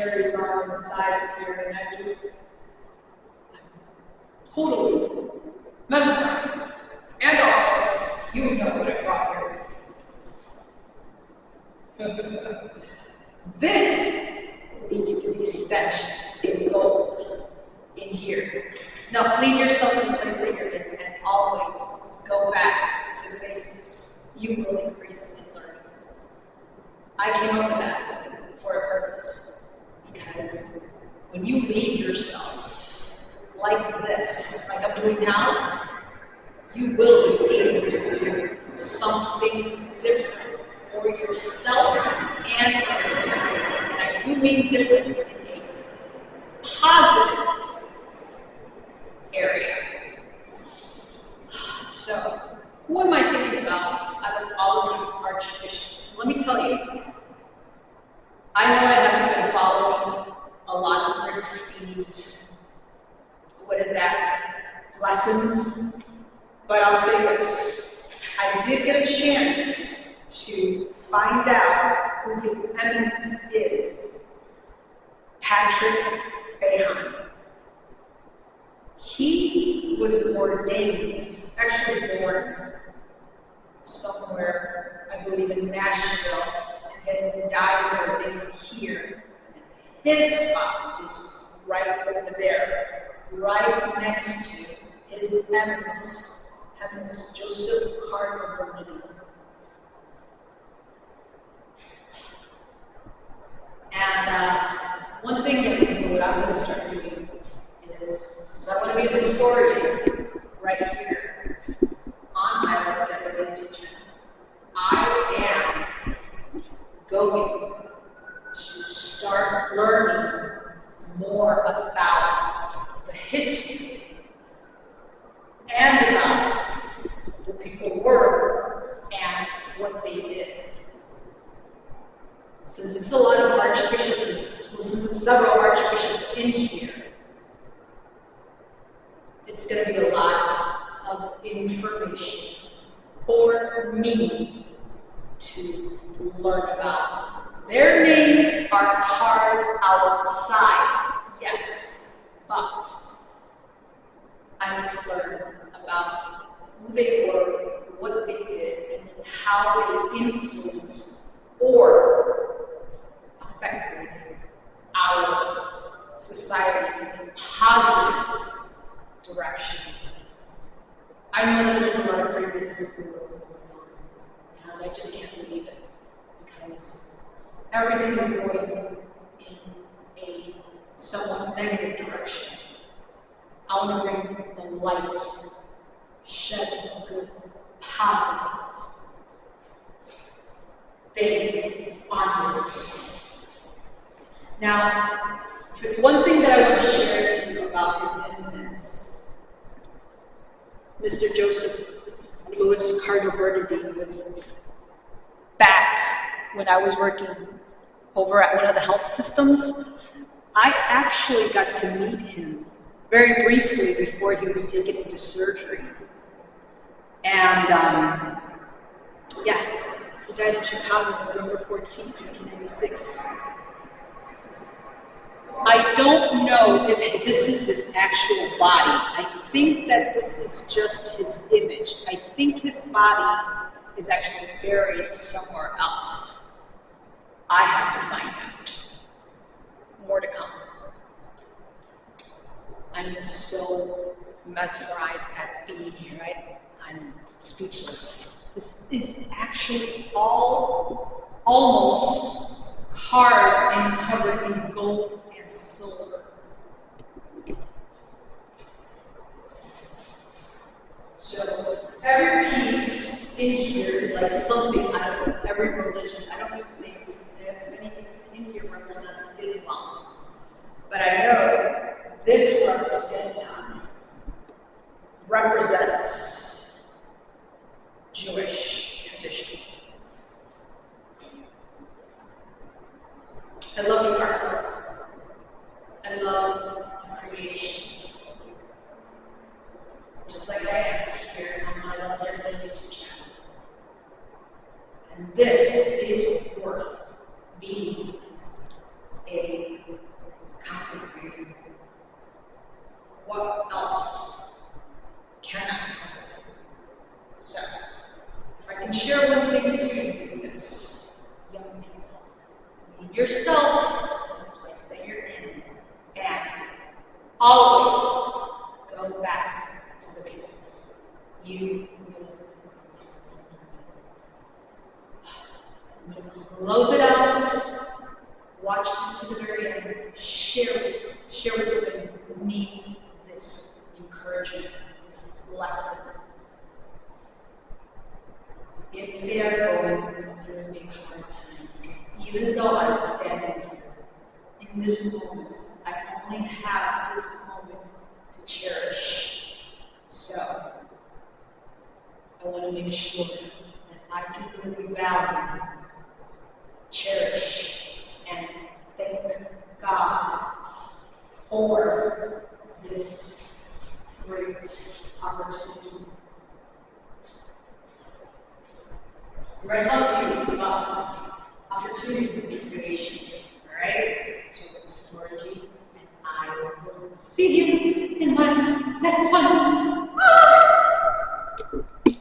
carries on inside of here, and I'm totally mesmerized. And also, you know what I brought here. This needs to be sketched in gold in here. Now, leave yourself in the place that you're in, and always go back to the basics. You will increase in learning. I came up with that for a purpose, because when you leave yourself like this, like I'm doing now, you will be able to do something different for yourself and for your family. And I do mean different in a positive area. So, who am I thinking about out of all of these archbishops? Let me tell you, I know I haven't been following a lot of Rick Steve's, lessons, but I'll say this. I did get a chance to find out who His Eminence is, Patrick Fahan. He was ordained, actually born somewhere, I believe in Nashville, and then died and ordained here. His spot is right over there, right next to His Eminence, Joseph Cardinal Bernardino. And one thing that what I'm going to start doing is, since I want to be a historian right here on my Let's Get Ready to channel, I am going to start learning more about the history and about who people were and what they did. Since it's a lot of archbishops, since it's several archbishops in here, it's going to be a lot of information for me to learn about. Their names are carved outside, yes, but I need to learn about who they were, what they did, and how they influenced or affected our society in a positive direction. I know that there's a lot of craziness in the world going on, and I just can't believe it, because everything is going in a somewhat negative direction. I want to bring the light, shed good, positive things on his face. Now, if it's one thing that I want to share to you about His Eminence, Mr. Joseph Louis Cardinal Bernardine was back when I was working over at one of the health systems. I actually got to meet him very briefly before he was taken into surgery. And he died in Chicago, November 14, 1996. I don't know if this is his actual body. I think that this is just his image. I think his body is actually buried somewhere else. I have to find out. More to come. I'm so mesmerized at being here. I'm speechless. This is actually almost carved and covered in gold and silver. So every piece in here is like something out of every religion. I don't know if anything in here represents Islam, but I know this where I'm standing on represents Jewish tradition. I love the artwork. I love the creation. Just like I am here on my Let's Get Ready YouTube channel. And this is worth being a always go back to the basics. You will receive. I'm going to close it out. Watch this to the very end. Share with somebody who needs this encouragement, this lesson. If they are going through a big hard time, because even though I'm standing here in this moment, I only have this moment to cherish. So I want to make sure that I can really value, cherish, and thank God for this great opportunity. We're going to talk to you about opportunities in creation. All right? So this is Laura G, and I will see you in my next one.